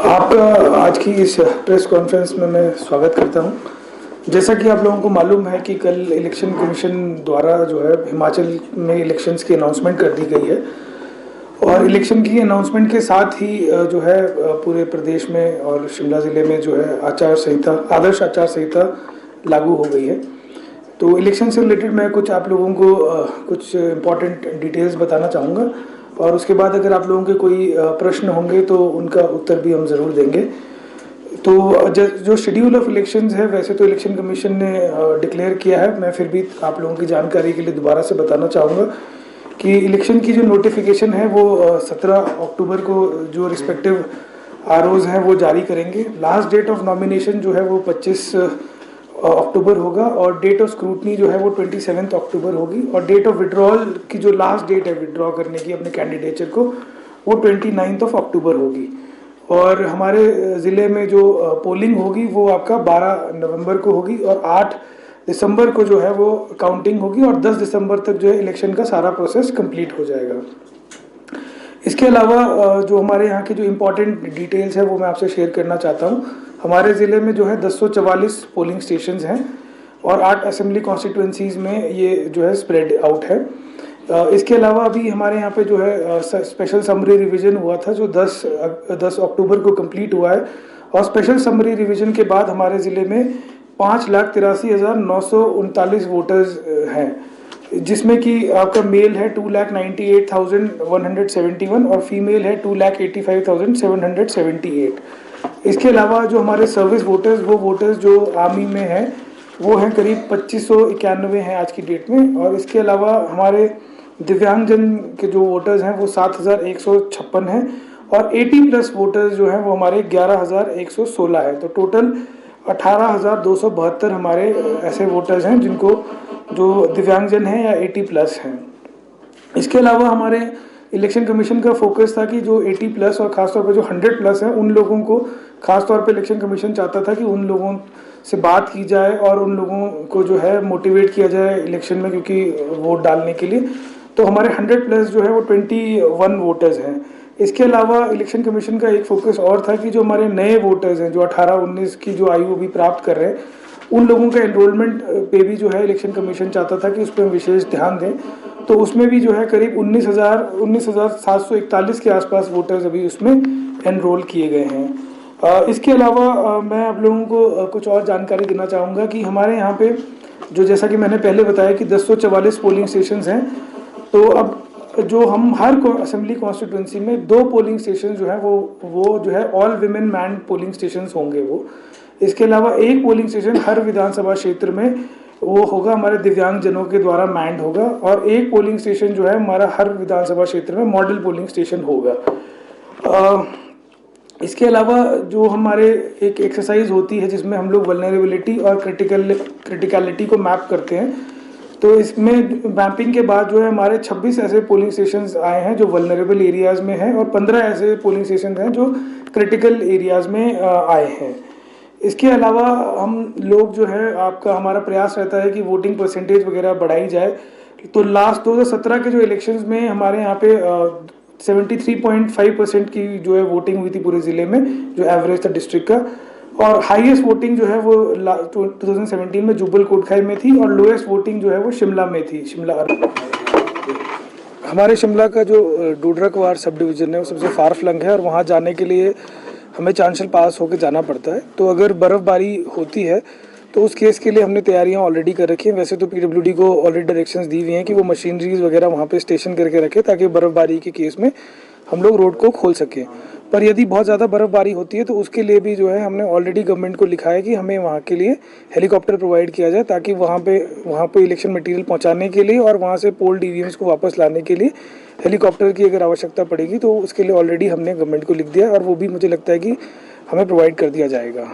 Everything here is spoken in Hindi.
आपका आज की इस प्रेस कॉन्फ्रेंस में मैं स्वागत करता हूं। जैसा कि आप लोगों को मालूम है कि कल इलेक्शन कमीशन द्वारा जो है हिमाचल में इलेक्शंस की अनाउंसमेंट कर दी गई है और इलेक्शन की अनाउंसमेंट के साथ ही जो है पूरे प्रदेश में और शिमला ज़िले में जो है आदर्श आचार संहिता लागू हो गई है। तो इलेक्शन से रिलेटेड मैं कुछ आप लोगों को कुछ इम्पॉर्टेंट डिटेल्स बताना चाहूँगा और उसके बाद अगर आप लोगों के कोई प्रश्न होंगे तो उनका उत्तर भी हम ज़रूर देंगे। तो जो शेड्यूल ऑफ इलेक्शंस है वैसे तो इलेक्शन कमीशन ने डिक्लेयर किया है, मैं फिर भी आप लोगों की जानकारी के लिए दोबारा से बताना चाहूँगा कि इलेक्शन की जो नोटिफिकेशन है वो 17 अक्टूबर को जो रिस्पेक्टिव आरओज़ हैं वो जारी करेंगे। लास्ट डेट ऑफ नॉमिनेशन जो है वो 25 अक्टूबर होगा और डेट ऑफ स्क्रूटनी जो है वो 27 अक्टूबर होगी और डेट ऑफ विड्रॉल की जो लास्ट डेट है विड्रॉ करने की अपने कैंडिडेचर को वो 29 अक्टूबर होगी। और हमारे ज़िले में जो पोलिंग होगी वो आपका 12 नवंबर को होगी और 8 दिसंबर को जो है वो काउंटिंग होगी और 10 दिसंबर तक जो है इलेक्शन का सारा प्रोसेस कंप्लीट हो जाएगा। इसके अलावा जो हमारे यहाँ के जो इम्पोर्टेंट डिटेल्स है वो मैं आपसे शेयर करना चाहता हूँ। हमारे ज़िले में जो है 1044 पोलिंग स्टेशंस हैं और 8 असेंबली कॉन्स्टिट्यूंसीज़ में ये जो है स्प्रेड आउट है। इसके अलावा अभी हमारे यहाँ पे जो है स्पेशल समरी रिवीजन हुआ था जो 10 अक्टूबर को कंप्लीट हुआ है और स्पेशल समरी रिवीजन के बाद हमारे ज़िले में 5,83,939 वोटर्स हैं, जिसमें कि आपका मेल है 2,98,171 और फीमेल है 2,85,778। इसके अलावा जो हमारे सर्विस वोटर्स वो वोटर्स जो आर्मी में हैं वो हैं करीब 2591 हैं आज की डेट में। और इसके अलावा हमारे दिव्यांगजन के जो वोटर्स हैं वो 7,156 हैं और 80+ वोटर्स जो हैं वो हमारे 11,116 है। तो टोटल 18,272 हमारे ऐसे वोटर्स हैं जिनको जो दिव्यांगजन हैं या 80+ हैं। इसके अलावा हमारे इलेक्शन कमीशन का फोकस था कि जो 80+ और ख़ासतौर पर जो 100+ हैं उन लोगों को ख़ासतौर पे इलेक्शन कमीशन चाहता था कि उन लोगों से बात की जाए और उन लोगों को जो है मोटिवेट किया जाए इलेक्शन में, क्योंकि वोट डालने के लिए। तो हमारे 100+ जो है वो 21 वोटर्स हैं। इसके अलावा इलेक्शन कमीशन का एक फोकस और था कि जो हमारे नए वोटर्स हैं जो 18-19 की जो आयु अभी प्राप्त कर रहे हैं उन लोगों का एनरोलमेंट पे भी जो है इलेक्शन कमीशन चाहता था कि उस पर विशेष ध्यान दें। तो उसमें भी जो है करीब 19,741 के आसपास वोटर्स अभी उसमें एनरोल किए गए हैं। इसके अलावा मैं आप लोगों को कुछ और जानकारी देना चाहूँगा कि हमारे यहाँ पे जो जैसा कि मैंने पहले बताया कि 1044 पोलिंग स्टेशंस हैं, तो अब जो हम हर असेंबली कॉन्स्टिट्यूंसी में 2 पोलिंग स्टेशन जो है वो जो है all women man polling stations होंगे वो। इसके अलावा एक पोलिंग स्टेशन हर विधानसभा क्षेत्र में वो होगा हमारे दिव्यांगजनों के द्वारा मैंड होगा और एक पोलिंग स्टेशन जो है हमारा हर विधानसभा क्षेत्र में मॉडल पोलिंग स्टेशन होगा। इसके अलावा जो हमारे एक एक्सरसाइज होती है जिसमें हम लोग वल्नरेबिलिटी और क्रिटिकलिटी को मैप करते हैं, तो इसमें मैपिंग के बाद जो है हमारे 26 ऐसे पोलिंग स्टेशंस आए हैं जो वल्नरेबल एरियाज़ में हैं और 15 ऐसे पोलिंग स्टेशन हैं जो क्रिटिकल एरियाज़ में आए हैं। इसके अलावा हम लोग जो है हमारा प्रयास रहता है कि वोटिंग परसेंटेज वगैरह बढ़ाई जाए। तो लास्ट 2017 के जो इलेक्शंस में हमारे यहाँ पे 73.5% की जो है वोटिंग हुई थी पूरे ज़िले में, जो एवरेज था डिस्ट्रिक्ट का। और हाईएस्ट वोटिंग जो है वो 2017 में जुब्बल कोटखाई में थी और लोएस्ट वोटिंग जो है वो शिमला में थी, हमारे शिमला का जो डोडरा-क्वार सब डिवीज़न है वो सबसे फार फ्लंग है और वहाँ जाने के लिए हमें चांशल पास होकर जाना पड़ता है। तो अगर बर्फ़बारी होती है तो उस केस के लिए हमने तैयारियां ऑलरेडी कर रखी हैं। वैसे तो पीडब्ल्यूडी को ऑलरेडी डायरेक्शंस दी हुई हैं कि वो मशीनरीज वगैरह वहाँ पे स्टेशन करके रखें ताकि बर्फ़बारी के केस में हम लोग रोड को खोल सकें। पर यदि बहुत ज़्यादा बर्फ़बारी होती है तो उसके लिए भी जो है हमने ऑलरेडी गवर्नमेंट को लिखा है कि हमें वहाँ के लिए हेलीकॉप्टर प्रोवाइड किया जाए ताकि वहाँ पे इलेक्शन मटीरियल पहुँचाने के लिए और वहाँ से पोल DVMs को वापस लाने के लिए हेलीकॉप्टर की अगर आवश्यकता पड़ेगी तो उसके लिए ऑलरेडी हमने गवर्नमेंट को लिख दिया और वो भी मुझे लगता है कि हमें प्रोवाइड कर दिया जाएगा।